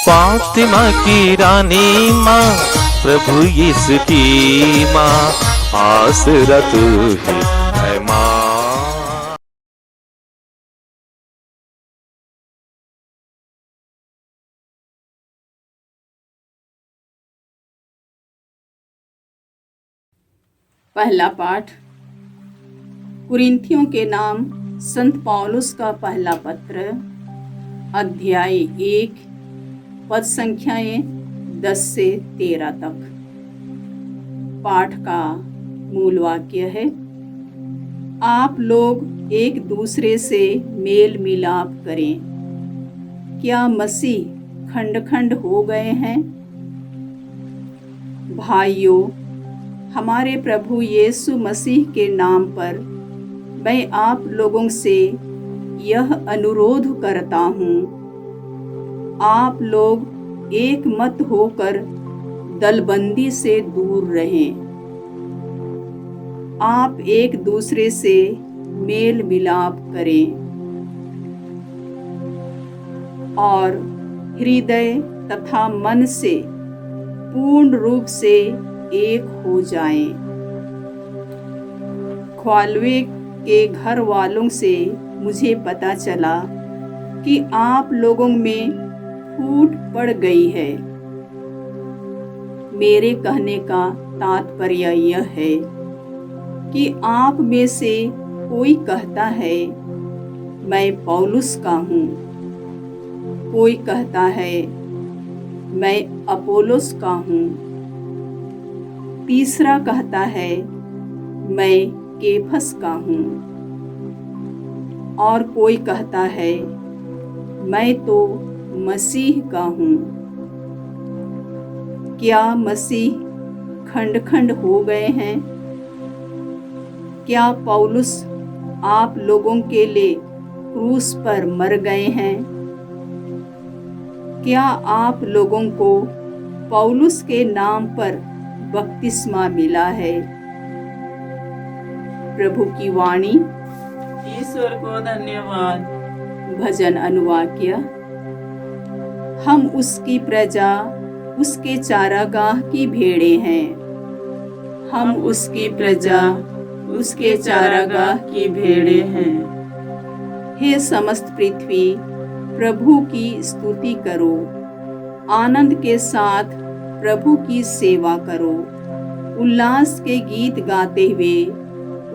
फातिमा की रानी माँ, प्रभु यीशु की माँ, आसरा तू ही है माँ। पहला पाठ कुरिन्थियों के नाम संत पौलुस का पहला पत्र, अध्याय 1, पद संख्याएं 10 से 13 तक। पाठ का मूल वाक्य है, आप लोग एक दूसरे से मेल मिलाप करें। क्या मसीह खंड खंड हो गए हैं? भाइयों, हमारे प्रभु यीशु मसीह के नाम पर मैं आप लोगों से यह अनुरोध करता हूँ, आप लोग एक मत होकर दलबंदी से दूर रहें। आप एक दूसरे से मेल मिलाप करें और हृदय तथा मन से पूर्ण रूप से एक हो जाएं। ख्वालवे के घर वालों से मुझे पता चला कि आप लोगों में फूट पड़ गई है। मेरे कहने का तात्पर्य यह है कि आप में से कोई कहता है मैं पौलुस का हूँ, कोई कहता है मैं अपोलोस का हूँ, तीसरा कहता है मैं केफस का हूँ, और कोई कहता है मैं तो मसीह का हूँ। क्या मसीह खंड खंड हो गए हैं? क्या पौलुस आप लोगों के लिए क्रूस पर मर गए हैं? क्या आप लोगों को पौलुस के नाम पर बपतिस्मा मिला है? प्रभु की वाणी। ईश्वर को धन्यवाद। भजन अनुवाक्य। हम उसकी प्रजा, उसके चारागाह की भेड़ें हैं। हम उसकी प्रजा, उसके चारागाह की भेड़ें हैं। हे समस्त पृथ्वी, प्रभु की स्तुति करो, आनंद के साथ प्रभु की सेवा करो, उल्लास के गीत गाते हुए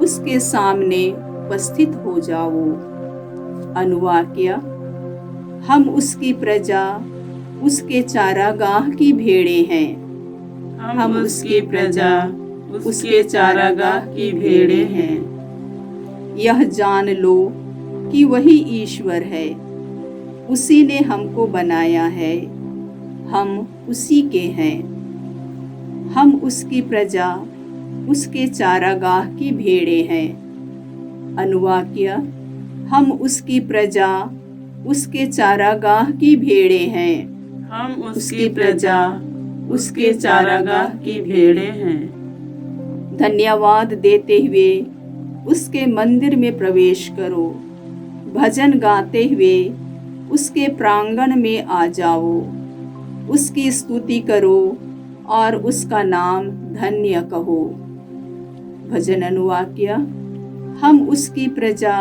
उसके सामने उपस्थित हो जाओ। अनुवाक्य। हम उसकी प्रजा, उसके चारागाह की भेड़ें हैं। हम उसकी प्रजा, उसके चारागाह की भेड़ें हैं। यह जान लो कि वही ईश्वर है, उसी ने हमको बनाया है, हम उसी के हैं। हम उसकी प्रजा, उसके चारागाह की भेड़ें हैं। अनुवाक्य। हम उसकी प्रजा, उसके चारागाह की भेड़ें हैं। हम उसकी प्रजा, उसके चारागाह की भेड़ें हैं। धन्यवाद देते हुए उसके मंदिर में प्रवेश करो, भजन गाते हुए उसके प्रांगण में आ जाओ, उसकी स्तुति करो और उसका नाम धन्य कहो। भजन अनुवाक्य। हम उसकी प्रजा,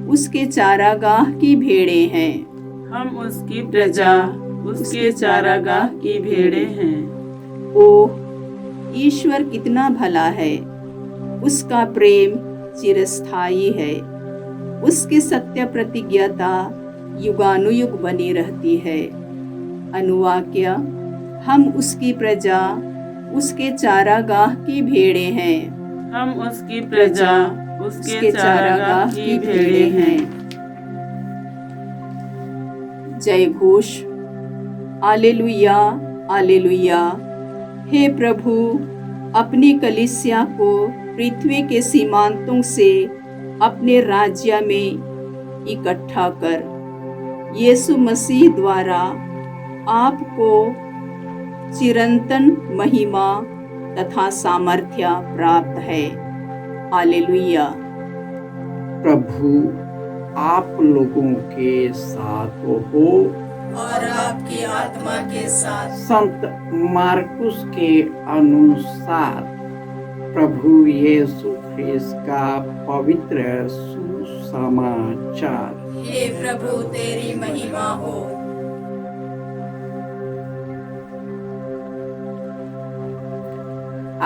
उसके चारागाह की भेड़ें हैं। हम उसकी प्रजा, उसके चारागाह की भेड़ें हैं। ओह, ईश्वर कितना भला है, उसका प्रेम चिरस्थायी है, उसकी सत्य प्रतिज्ञता युगानुयुग बनी रहती है। अनुवाक्य। हम उसकी प्रजा, उसके चारागाह की भेड़ें हैं। हम उसकी प्रजा, उसके चारागाह की भेड़ें हैं। जय घोष। आलेलुया, आलेलुया। हे प्रभु, अपनी कलीसिया को पृथ्वी के सीमांतों से अपने राज्य में इकट्ठा कर। यीशु मसीह द्वारा आपको चिरंतन महिमा तथा सामर्थ्य प्राप्त है। हालेलुया। प्रभु आप लोगों के साथ हो और आपकी आत्मा के साथ। संत मार्कुस के अनुसार प्रभु यीशु ख्रिस्त का पवित्र सुसमाचार। हे प्रभु तेरी महिमा हो।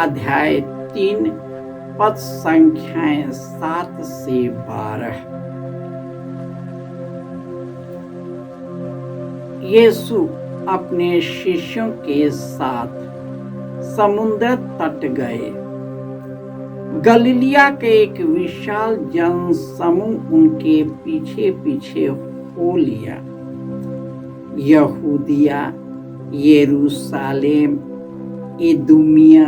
अध्याय 3 पद संख्याएं 7 से 12। यीशु अपने शिष्यों के साथ समुद्र तट गए। गलीलिया के एक विशाल जनसमूह उनके पीछे पीछे हो लिया। यहूदिया, यरूशलेम, इदुमिया,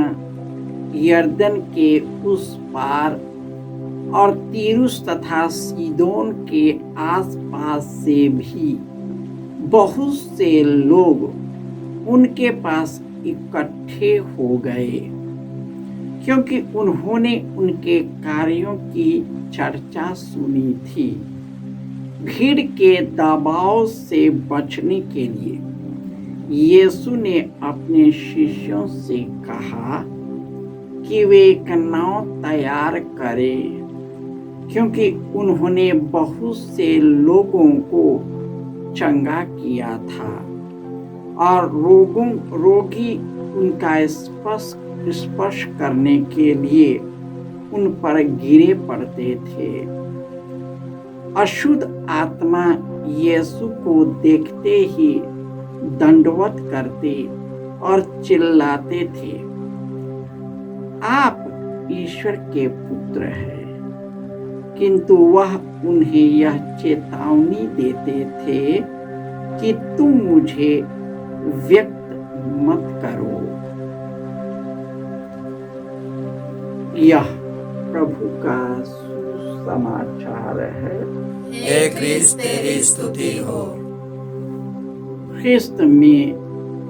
यरदन के उस पार और तीरुस तथा सीदोन के आसपास से भी बहुत से लोग उनके पास इकट्ठे हो गए, क्योंकि उन्होंने उनके कार्यों की चर्चा सुनी थी। भीड़ के दबाव से बचने के लिए यीशु ने अपने शिष्यों से कहा कि वे एक नाव तैयार करें, क्योंकि उन्होंने बहुत से लोगों को चंगा किया था और रोगी उनका स्पर्श करने के लिए उन पर गिरे पड़ते थे। अशुद्ध आत्मा यीशु को देखते ही दंडवत करते और चिल्लाते थे, आप ईश्वर के पुत्र हैं। किंतु वह उन्हें यह चेतावनी देते थे कि तुम मुझे व्यक्त मत करो। यह प्रभु का सुसमाचार है। हे क्रिस्त तेरी स्तुति हो। ख्रिस्त में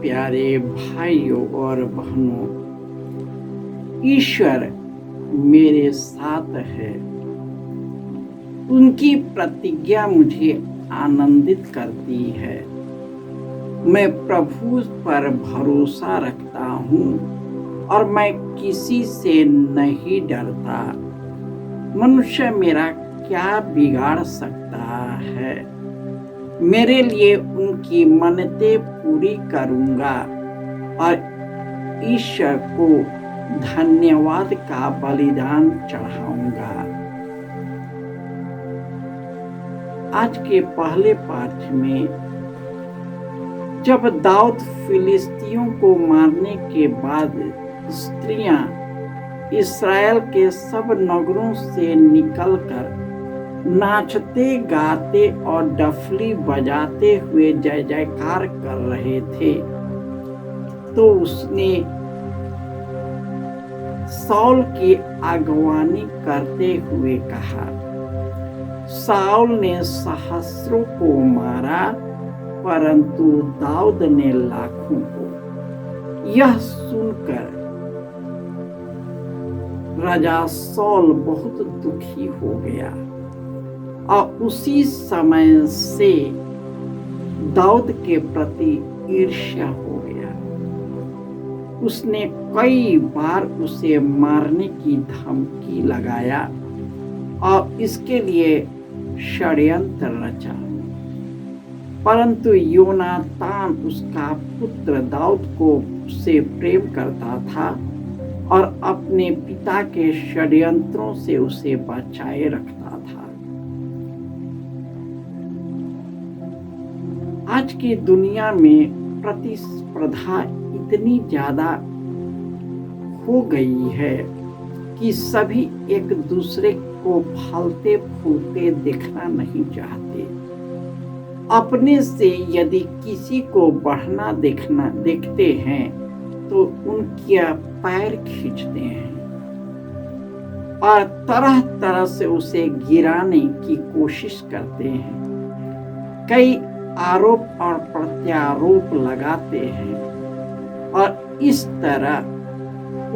प्यारे भाइयों और बहनों, ईश्वर मेरे साथ है। उनकी प्रतिज्ञा मुझे आनंदित करती है। मैं प्रभु पर भरोसा रखता हूँ और मैं किसी से नहीं डरता। मनुष्य मेरा क्या बिगाड़ सकता है? मेरे लिए उनकी मन्नतें पूरी करूँगा और ईश्वर को धन्यवाद का बलिदान चढ़ाऊंगा। आज के पहले पाठ में जब दाऊद फिलिस्तियों को मारने के बाद स्त्रियां इस्राएल के सब नगरों से निकलकर नाचते गाते और डफली बजाते हुए जय जयकार कर रहे थे, तो उसने साउल की अगवानी करते हुए कहा। साउल ने सहस्रों को मारा, परंतु दाऊद ने लाखों को। यह सुनकर राजा साउल बहुत दुखी हो गया और उसी समय से दाऊद के प्रति ईर्ष्या हो गया। उसने कई बार उसे मारने की धमकी लगाया और इसके लिए षड्यंत्र रचा, परंतु योनातान उसका पुत्र दाऊद को से प्रेम करता था और अपने पिता के षड्यंत्रों से उसे बचाए रखता था। आज की दुनिया में प्रतिस्पर्धा इतनी ज्यादा हो गई है कि सभी एक दूसरे को फलते फूलते देखना नहीं चाहते। अपने से यदि किसी को बढ़ना देखते हैं तो उनके पैर खींचते हैं और तरह तरह से उसे गिराने की कोशिश करते हैं। कई आरोप और प्रत्यारोप लगाते हैं और इस तरह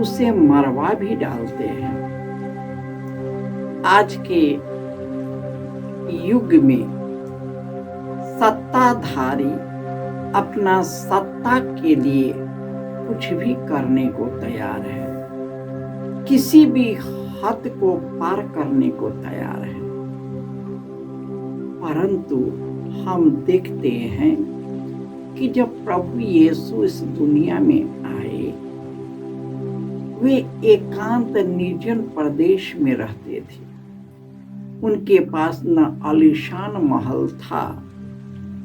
उसे मरवा भी डालते हैं। आज के युग में सत्ताधारी अपना सत्ता के लिए कुछ भी करने को तैयार है, किसी भी हद को पार करने को तैयार है। परंतु हम देखते हैं कि जब प्रभु यीशु इस दुनिया में आए, वे एकांत निर्जन प्रदेश में रहते थे। उनके पास न आलीशान महल था,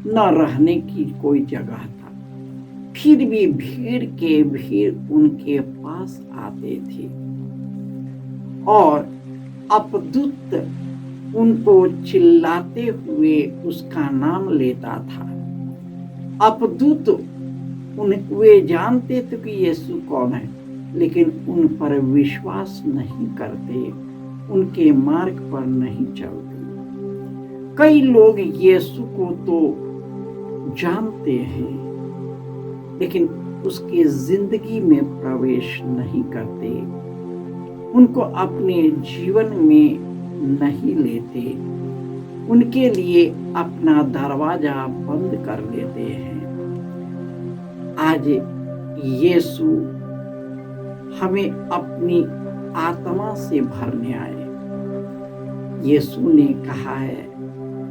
न रहने की कोई जगह था। फिर भी भीड़ के भीड़ उनके पास आते थे और अपदूत उनको चिल्लाते हुए उसका नाम लेता था। अपदूत वे जानते थे कि यीशु कौन है, लेकिन उन पर विश्वास नहीं करते, उनके मार्ग पर नहीं चलते। कई लोग यीशु को तो जानते हैं, लेकिन उसके जिंदगी में प्रवेश नहीं करते, उनको अपने जीवन में नहीं लेते, उनके लिए अपना दरवाजा बंद कर लेते हैं। आज यीशु हमें अपनी आत्मा से भरने आए। यीशु ने कहा है,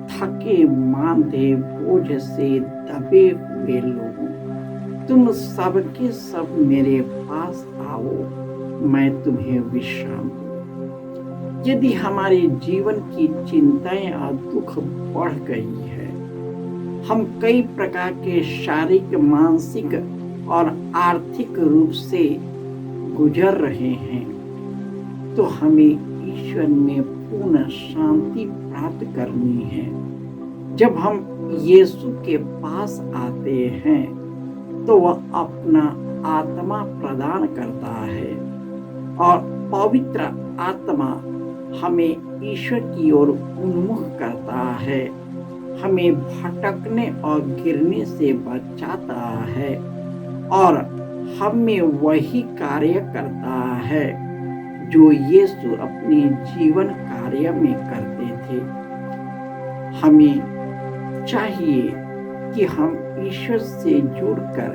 थके मांदे बोझ से दबे हुए लोगों, तुम सबके सब मेरे पास आओ, मैं तुम्हें विश्राम दूं। यदि हमारे जीवन की चिंताएं और दुख बढ़ गई है, हम कई प्रकार के शारीरिक, मानसिक और आर्थिक रूप से गुजर रहे हैं, तो हमें ईश्वर में पूर्ण शांति प्राप्त करनी है। जब हम यीशु के पास आते हैं, तो वह अपना आत्मा प्रदान करता है और पवित्र आत्मा हमें ईश्वर की ओर उन्मुख करता है, हमें भटकने और गिरने से बचाता है और हमें वही कार्य करता है जो यीशु अपने जीवन कार्य में करते थे। हमें चाहिए कि हम ईश्वर से जुड़कर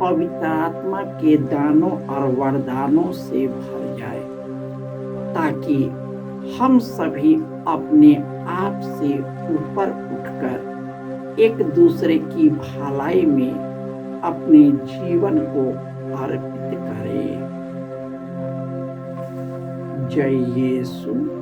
पवित्र आत्मा के दानों और वरदानों से भर जाए, ताकि हम सभी अपने आप से ऊपर उठकर एक दूसरे की भलाई में अपने जीवन को अर्पित करें। जय यीशु।